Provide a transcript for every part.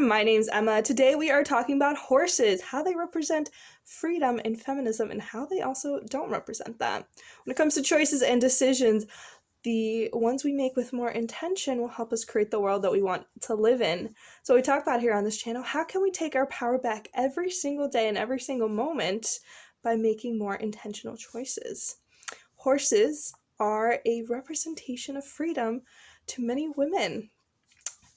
everyone, my name's Emma. Today we are talking about horses, how they represent freedom and feminism, and how they also don't represent that. When it comes to choices and decisions, the ones we make with more intention will help us create the world that we want to live in. So we talk about here on this channel, how can we take our power back every single day and every single moment by making more intentional choices? Horses are a representation of freedom to many women.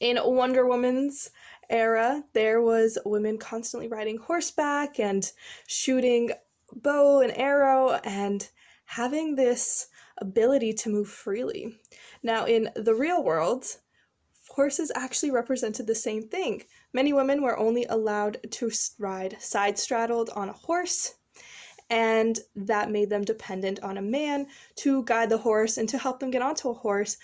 In Wonder Woman's era, there was women constantly riding horseback and shooting bow and arrow and having this ability to move freely. Now, in the real world, horses actually represented the same thing. Many women were only allowed to ride side-straddled on a horse, and that made them dependent on a man to guide the horse and to help them get onto a horse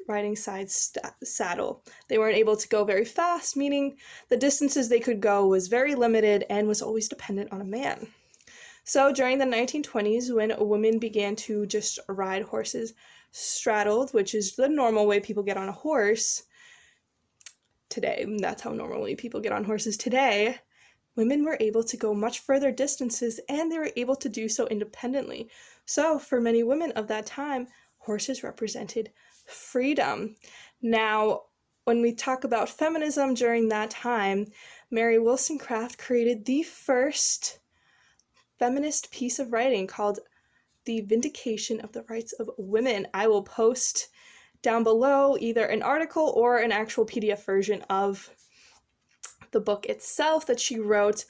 riding saddle. They weren't able to go very fast, meaning the distances they could go was very limited and was always dependent on a man. So during the 1920s, when women began to just ride horses straddled, which is the normal way people get on a horse today, that's how normally people get on horses today, women were able to go much further distances, and they were able to do so independently. So for many women of that time, horses represented freedom. Now, when we talk about feminism during that time, Mary Wollstonecraft created the first feminist piece of writing called The Vindication of the Rights of Women. I will post down below either an article or an actual PDF version of the book itself that she wrote,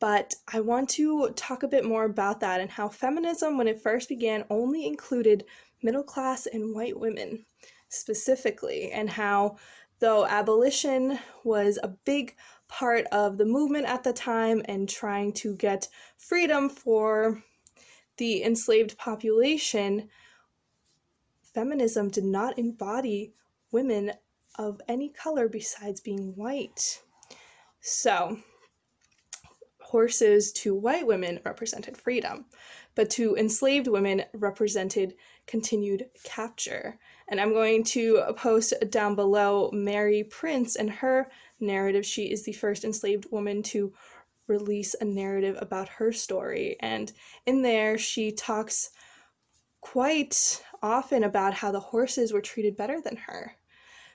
but I want to talk a bit more about that and how feminism, when it first began, only included middle class and white women specifically, and how though abolition was a big part of the movement at the time and trying to get freedom for the enslaved population, feminism did not embody women of any color besides being white. So, horses to white women represented freedom, but to enslaved women represented continued capture. And I'm going to post down below Mary Prince and her narrative. She is the first enslaved woman to release a narrative about her story. And in there, she talks quite often about how the horses were treated better than her.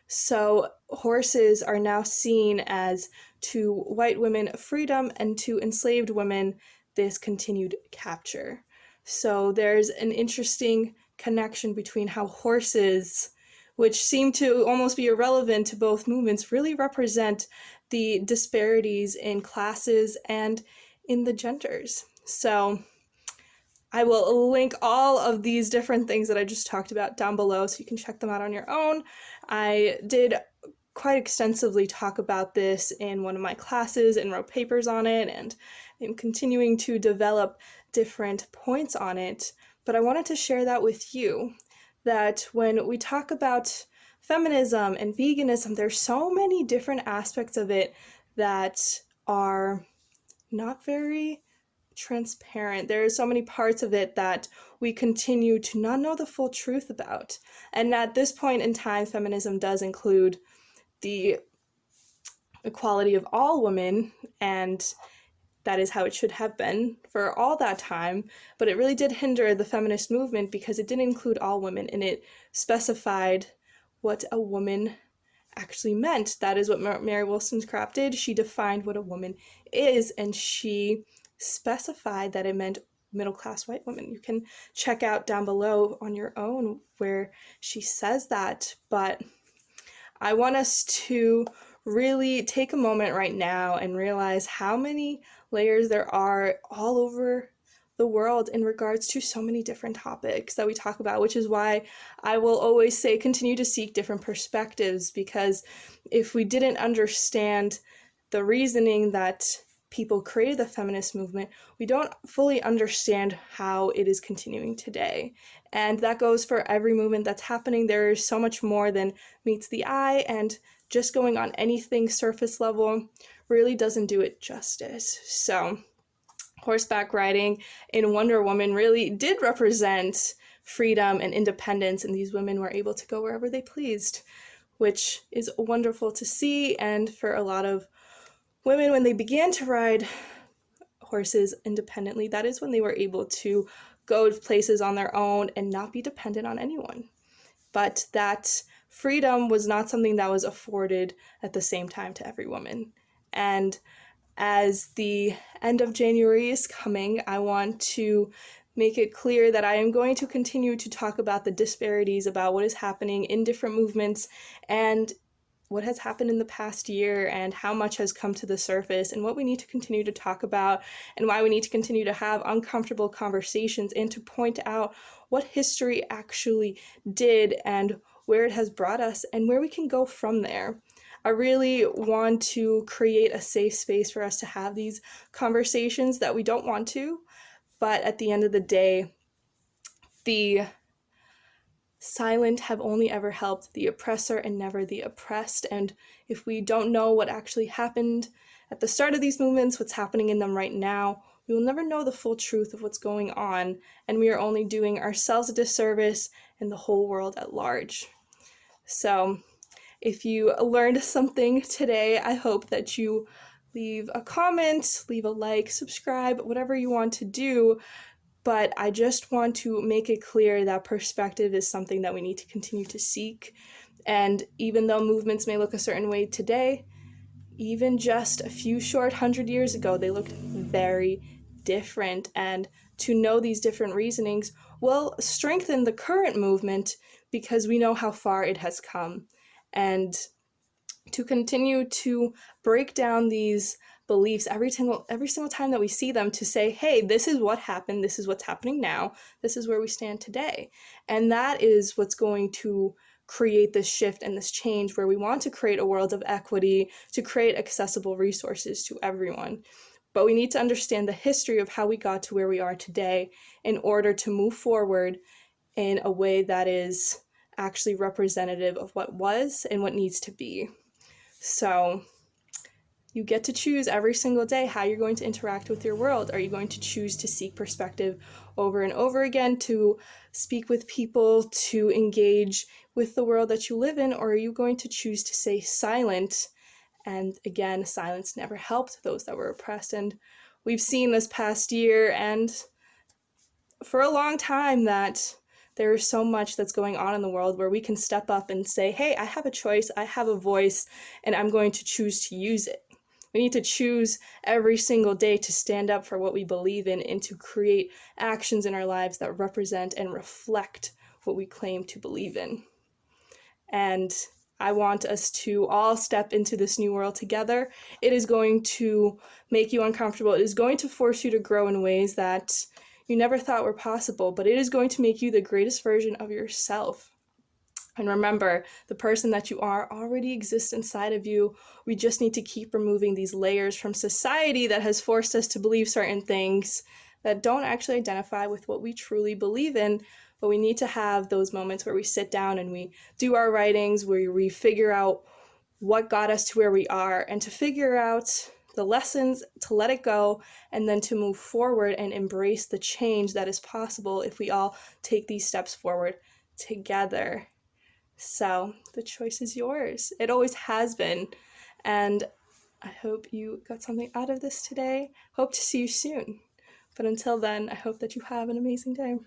So horses are now seen as, to white women, freedom, and to enslaved women, this continued capture. So there's an interesting connection between how horses, which seem to almost be irrelevant to both movements, really represent the disparities in classes and in the genders. So I will link all of these different things that I just talked about down below so you can check them out on your own. I did quite extensively talk about this in one of my classes and wrote papers on it, and I'm continuing to develop different points on it. But I wanted to share that with you, that when we talk about feminism and veganism, there's so many different aspects of it that are not very transparent. There are so many parts of it that we continue to not know the full truth about. And at this point in time, feminism does include the equality of all women, and that is how it should have been for all that time, but it really did hinder the feminist movement because it didn't include all women, and it specified what a woman actually meant. That is what Mary Wollstonecraft did. She defined what a woman is, and she specified that it meant middle-class white women. You can check out down below on your own where she says that, but I want us to really take a moment right now and realize how many layers there are all over the world in regards to so many different topics that we talk about, which is why I will always say continue to seek different perspectives, because if we didn't understand the reasoning that people created the feminist movement, we don't fully understand how it is continuing today. And that goes for every movement that's happening. There is so much more than meets the eye, and just going on anything surface level really doesn't do it justice. So horseback riding in Wonder Woman really did represent freedom and independence, and these women were able to go wherever they pleased, which is wonderful to see. And for a lot of women, when they began to ride horses independently, that is when they were able to go to places on their own and not be dependent on anyone. But that freedom was not something that was afforded at the same time to every woman. And as the end of January is coming, I want to make it clear that I am going to continue to talk about the disparities about what is happening in different movements and what has happened in the past year and how much has come to the surface and what we need to continue to talk about and why we need to continue to have uncomfortable conversations and to point out what history actually did and where it has brought us and where we can go from there. I really want to create a safe space for us to have these conversations that we don't want to, but at the end of the day, the silent have only ever helped the oppressor and never the oppressed. And if we don't know what actually happened at the start of these movements, what's happening in them right now, we will never know the full truth of what's going on, and we are only doing ourselves a disservice and the whole world at large. So if you learned something today, I hope that you leave a comment, leave a like, subscribe, whatever you want to do. But I just want to make it clear that perspective is something that we need to continue to seek. And even though movements may look a certain way today, even just a few short 100 years ago, they looked very different. And to know these different reasonings will strengthen the current movement because we know how far it has come. And to continue to break down these beliefs every single time that we see them, to say, hey, this is what happened, this is what's happening now, this is where we stand today. And that is what's going to create this shift and this change where we want to create a world of equity, to create accessible resources to everyone. But we need to understand the history of how we got to where we are today in order to move forward in a way that is actually representative of what was and what needs to be. So you get to choose every single day how you're going to interact with your world. Are you going to choose to seek perspective over and over again, to speak with people, to engage with the world that you live in, or are you going to choose to stay silent? And again, silence never helped those that were oppressed. And we've seen this past year and for a long time that there is so much that's going on in the world where we can step up and say, hey, I have a choice, I have a voice, and I'm going to choose to use it. We need to choose every single day to stand up for what we believe in and to create actions in our lives that represent and reflect what we claim to believe in. And I want us to all step into this new world together. It is going to make you uncomfortable. It is going to force you to grow in ways that you never thought were possible, but it is going to make you the greatest version of yourself. And remember, the person that you are already exists inside of you. We just need to keep removing these layers from society that has forced us to believe certain things that don't actually identify with what we truly believe in. But we need to have those moments where we sit down and we do our writings, where we figure out what got us to where we are, and to figure out the lessons, to let it go, and then to move forward and embrace the change that is possible if we all take these steps forward together. So the choice is yours. It always has been. And I hope you got something out of this today. Hope to see you soon. But until then, I hope that you have an amazing day.